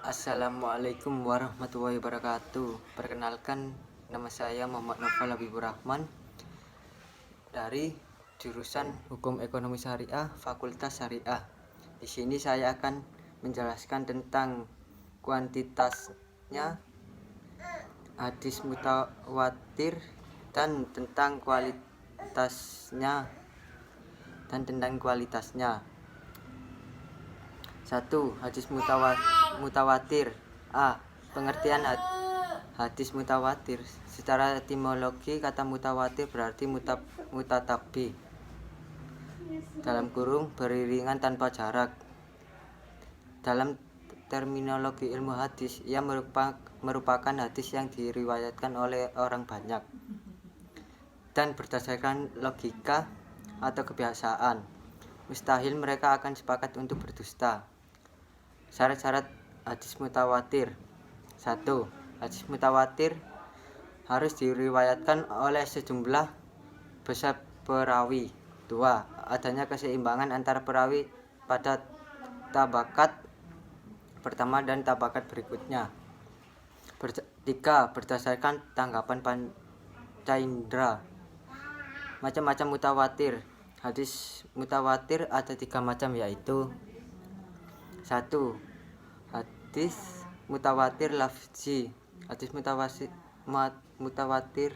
Assalamualaikum warahmatullahi wabarakatuh. Perkenalkan, nama saya Muhammad Novel Habibur Rahman dari jurusan Hukum Ekonomi Syariah, Fakultas Syariah. Di sini saya akan menjelaskan tentang kuantitasnya hadis mutawatir dan tentang kualitasnya. 1. Hadis mutawatir. A. Pengertian hadis mutawatir. Secara etimologi, kata mutawatir berarti mutatabi, dalam kurung beriringan tanpa jarak. Dalam terminologi ilmu hadis, ia merupakan hadis yang diriwayatkan oleh orang banyak dan berdasarkan logika atau kebiasaan. Mustahil mereka akan sepakat untuk berdusta. Syarat-syarat hadis mutawatir. 1. Hadis mutawatir harus diriwayatkan oleh sejumlah besar perawi. 2. Adanya keseimbangan antara perawi pada tabakat pertama dan tabakat berikutnya. 3. Berdasarkan tanggapan panca indera. Macam-macam mutawatir. Hadis mutawatir ada 3 macam, yaitu 1. Hadis mutawatir lafzi. Hadis mutawatir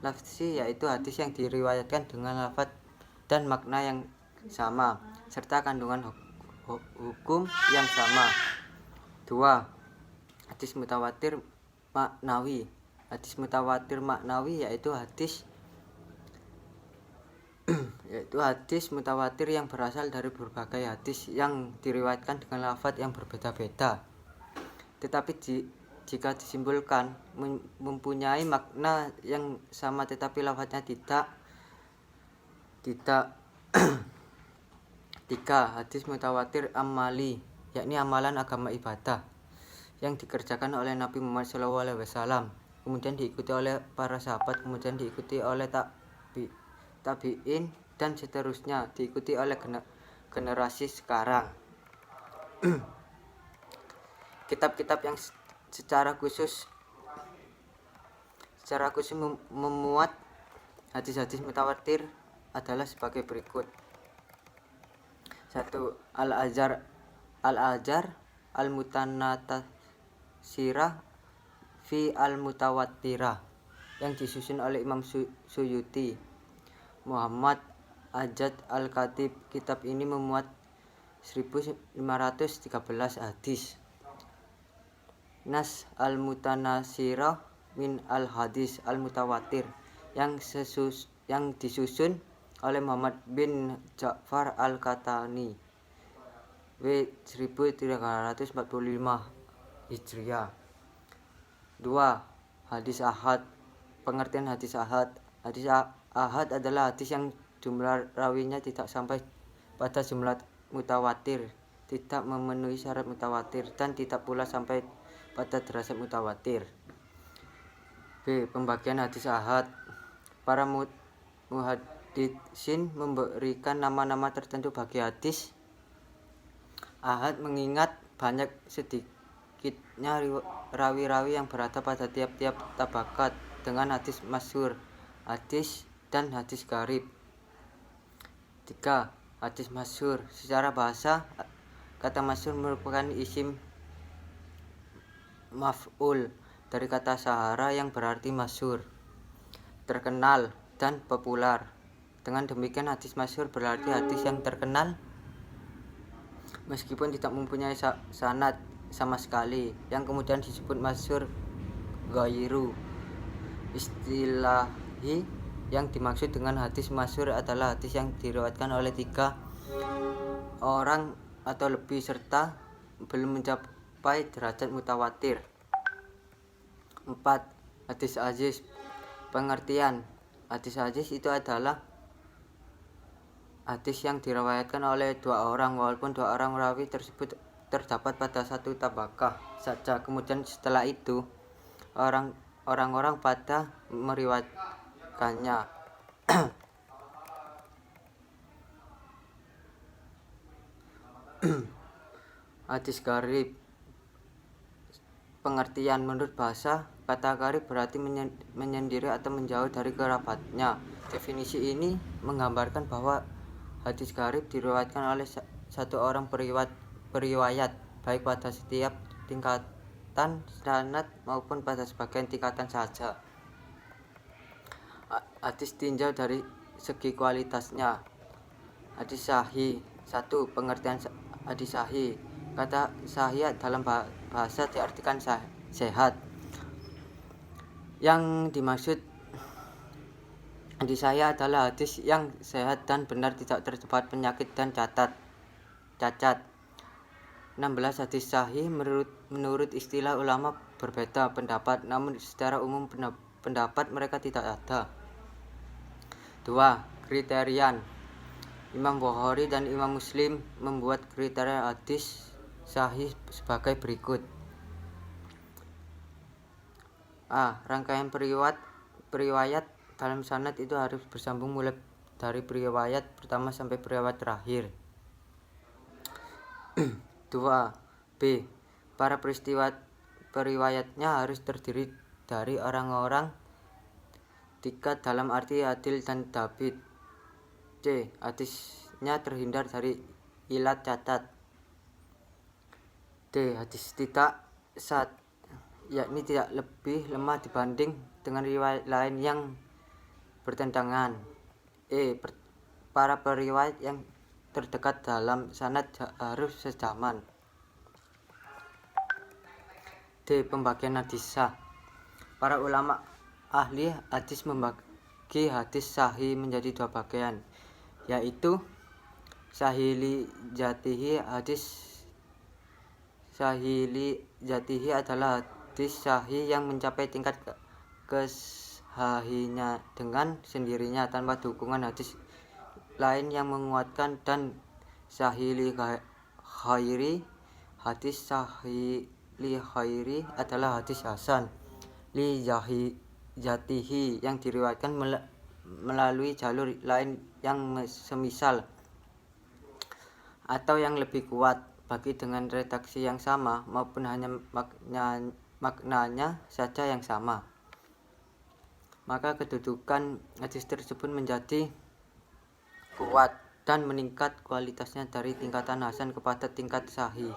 lafzi yaitu hadis yang diriwayatkan dengan lafaz dan makna yang sama serta kandungan hukum yang sama. 2. Hadis mutawatir maknawi. Hadis mutawatir maknawi yaitu hadis mutawatir yang berasal dari berbagai hadis yang diriwayatkan dengan lafaz yang berbeda-beda, tetapi jika disimpulkan mempunyai makna yang sama tetapi lafaznya tidak. 3. Hadis mutawatir amali, yakni amalan agama ibadah yang dikerjakan oleh Nabi Muhammad SAW, kemudian diikuti oleh para sahabat, kemudian diikuti oleh tabi'in dan seterusnya, diikuti oleh generasi sekarang. Kitab-kitab yang secara khusus memuat hadis-hadis mutawatir adalah sebagai berikut. 1. Al-Ajar Al-Mutanatsirah fi Al-Mutawattirah, yang disusun oleh Imam Suyuti. Muhammad Ajad Al-Khatib. Kitab ini memuat 1513 hadis. Nas Al-Mutanasirah min Al-Hadis Al-Mutawatir, yang disusun oleh Muhammad bin Ja'far Al-Katani W 1345 Hijriah. 2. Hadis ahad. Pengertian hadis ahad. Hadis ahad adalah hadis yang jumlah rawinya tidak sampai pada jumlah mutawatir, tidak memenuhi syarat mutawatir, dan tidak pula sampai pada derajat mutawatir. B. Pembagian hadis ahad. Para muhaddisin memberikan nama-nama tertentu bagi hadis ahad mengingat banyak sedikitnya rawi-rawi yang berada pada tiap-tiap tabakat dengan hadis masyhur, hadis dan hadis gharib. 3. Hadis masyhur. Secara bahasa, kata masyhur merupakan isim maf'ul dari kata syahara yang berarti masyhur, terkenal dan populer. Dengan demikian, hadis masyhur berarti hadis yang terkenal meskipun tidak mempunyai sanad sama sekali, yang kemudian disebut masyhur ghairu istilahi. Yang dimaksud dengan hadis masyhur adalah hadis yang diriwayatkan oleh 3 orang atau lebih serta belum mencapai derajat mutawatir. 4. Hadis aziz. Pengertian hadis aziz itu adalah hadis yang diriwayatkan oleh 2 orang, walaupun 2 orang rawi tersebut terdapat pada satu tabaqah saja, kemudian setelah itu orang-orang pada meriwayatkannya. Hadis gharib. Pengertian menurut bahasa, kata karib berarti menyendiri atau menjauh dari kerabatnya. Definisi ini menggambarkan bahwa hadis karib diriwayatkan oleh satu orang periwayat, baik pada setiap tingkatan sanad maupun pada sebagian tingkatan saja. Hadis tinjau dari segi kualitasnya. Hadis sahih. 1. Pengertian hadis sahih. Kata sahih dalam bahasa diartikan sehat. Yang dimaksud hadis sahih adalah hadis yang sehat dan benar, tidak terdapat penyakit dan cacat. 16. Hadis sahih menurut istilah ulama berbeda pendapat, namun secara umum pendapat mereka tidak ada. 2. Kriterian. Imam Bukhari dan Imam Muslim membuat kriteria hadis sahih sebagai berikut. A. Rangkaian periwayat dalam sanad itu harus bersambung mulai dari periwayat pertama sampai periwayat terakhir. 2. B. Para periwayatnya harus terdiri dari orang-orang thiqat dalam arti adil dan dabit. C. Hadisnya terhindar dari ilat cacat. D. Hadis tidak sahih, yakni tidak lebih lemah dibanding dengan riwayat lain yang bertentangan. E. Para periwayat yang terdekat dalam sanad harus sejaman. D. Pembagian hadis sah. Para ulama ahli hadis membagi hadis sahih menjadi dua bagian, yaitu sahih li jatihi. Hadis sahih li jatihi adalah hadis sahih yang mencapai tingkat kesahihannya dengan sendirinya tanpa dukungan hadis lain yang menguatkan, dan sahih li ghairi. Hadis sahih li ghairi adalah hadis hasan li jatihi yang diriwayatkan melalui jalur lain yang semisal atau yang lebih kuat, baik dengan redaksi yang sama maupun hanya maknanya saja yang sama. Maka kedudukan hadis tersebut menjadi kuat dan meningkat kualitasnya dari tingkatan hasan kepada tingkat sahih.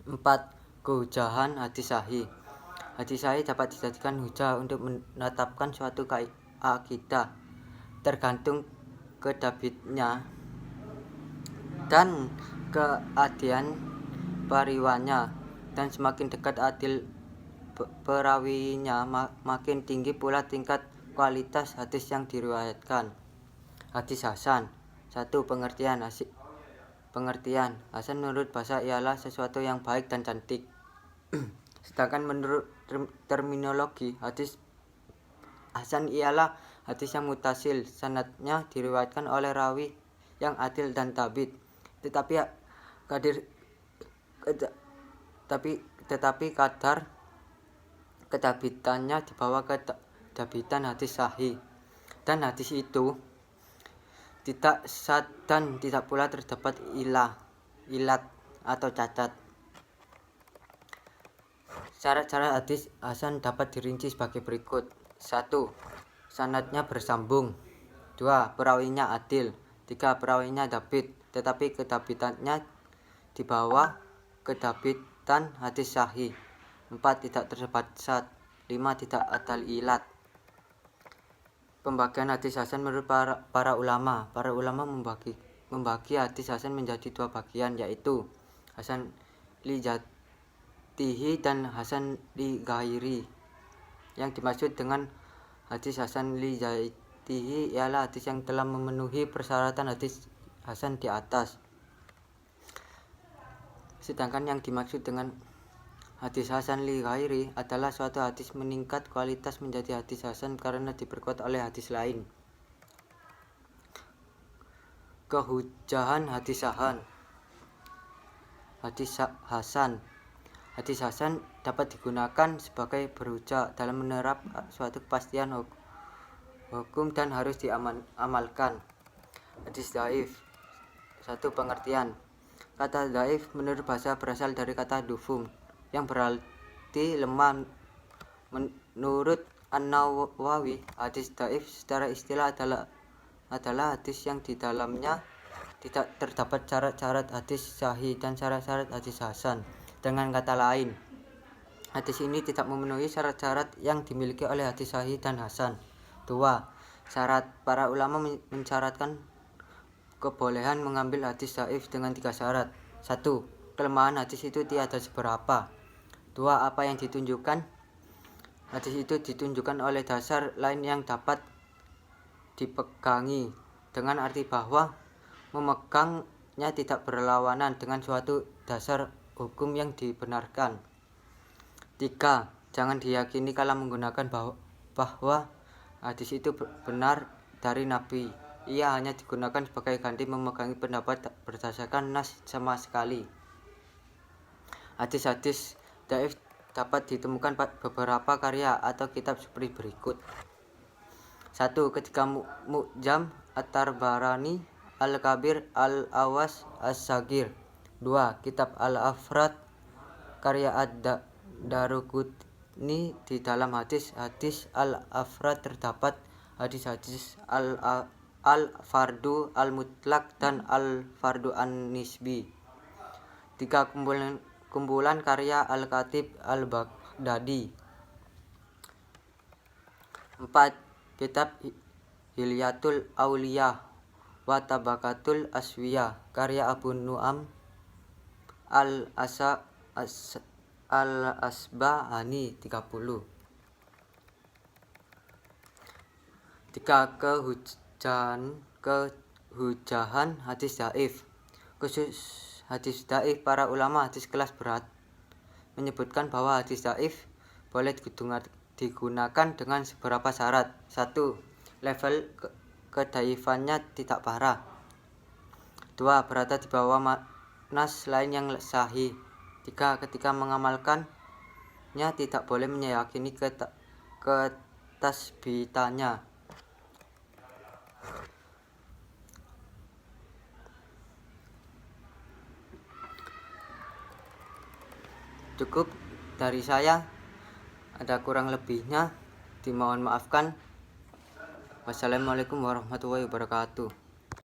4. Kehujahan hadis sahih. Hadis sahih dapat dijadikan hujah untuk menetapkan suatu akidah, tergantung kedabitnya dan keadilan perawinya, dan semakin dekat adil perawinya makin tinggi pula tingkat kualitas hadis yang diriwayatkan. Hadis hasan. 1. Pengertian hasan menurut bahasa ialah sesuatu yang baik dan cantik. Sedangkan menurut terminologi, hadis hasan ialah hadis yang mutasil, sanadnya diriwayatkan oleh rawi yang adil dan dabit, tetapi kadar kedabitannya di bawah kedabitan hadis sahih, dan hadis itu tidak sah dan tidak pula terdapat ilat atau cacat. Syarat-syarat hadis hasan dapat dirinci sebagai berikut. 1. Sanadnya bersambung. 2. Perawinya adil. 3. Perawinya dabit, tetapi kedabitannya di bawah kedabitan hadis sahih. 4. Tidak terdapat syarat. 5. Tidak ada ilat. Pembagian hadis hasan menurut para ulama. Para ulama membagi hadis hasan menjadi dua bagian, yaitu hasan li jatihi dan hasan li ghairi. Yang dimaksud dengan hadis hasan li jatihi ialah hadis yang telah memenuhi persyaratan hadis hasan di atas. Sedangkan yang dimaksud dengan hadis hasan li ghairi adalah suatu hadis meningkat kualitas menjadi hadis hasan karena diperkuat oleh hadis lain. Kehujahan hadis hasan. Hadis hasan dapat digunakan sebagai berhujah dalam menerap suatu kepastian hukum dan harus diamalkan. Hadis dhaif. 1. Pengertian Kata dhaif menurut bahasa berasal dari kata dufum yang berarti lemah. Menurut An-Nawawi, hadis dhaif secara istilah adalah hadis yang di dalamnya tidak terdapat syarat-syarat hadis sahih dan syarat-syarat hadis hasan. Dengan kata lain, hadis ini tidak memenuhi syarat-syarat yang dimiliki oleh hadis sahih dan hasan. 2. Syarat. Para ulama mensyaratkan kebolehan mengambil hadis dhaif dengan 3 syarat. 1. Kelemahan hadis itu tiada seberapa. 2. Apa yang ditunjukkan hadis itu ditunjukkan oleh dasar lain yang dapat dipegangi, dengan arti bahwa memegangnya tidak berlawanan dengan suatu dasar hukum yang dibenarkan. 3. Jangan diyakini kalau menggunakan bahwa hadis itu benar dari Nabi. Ia hanya digunakan sebagai ganti memegangi pendapat berdasarkan nas sama sekali. Hadis-hadis dhaif dapat ditemukan beberapa karya atau kitab seperti berikut. 1. Ketika Mu'jam At-Tabarani, Al-Kabir, Al-Awas, As-Sagir. 2. Kitab Al-Afrad karya Ad-Daruqutni. Di dalam hadis-hadis Al-Afrad terdapat hadis-hadis Al-Fardu Al-Mutlaq dan Al-Fardu An-Nisbi. 3. Kumpulan karya Al-Khatib Al-Baghdadi. 4. Kitab Hilyatul Auliya wa Tabaqatul Aswiya karya Abu Nu'am Al-Asbahani. 30. 3. Kehujahan hadis dhaif. Khusus hadis dhaif, para ulama hadis kelas berat menyebutkan bahwa hadis dhaif boleh digunakan dengan beberapa syarat. 1. Level kedhaifannya tidak parah. 2. Berada di bawah nas lain yang sahih. 3. Ketika mengamalkannya tidak boleh meyakini ketasbitannya. Cukup dari saya, ada kurang lebihnya dimohon maafkan. Wassalamualaikum warahmatullahi wabarakatuh.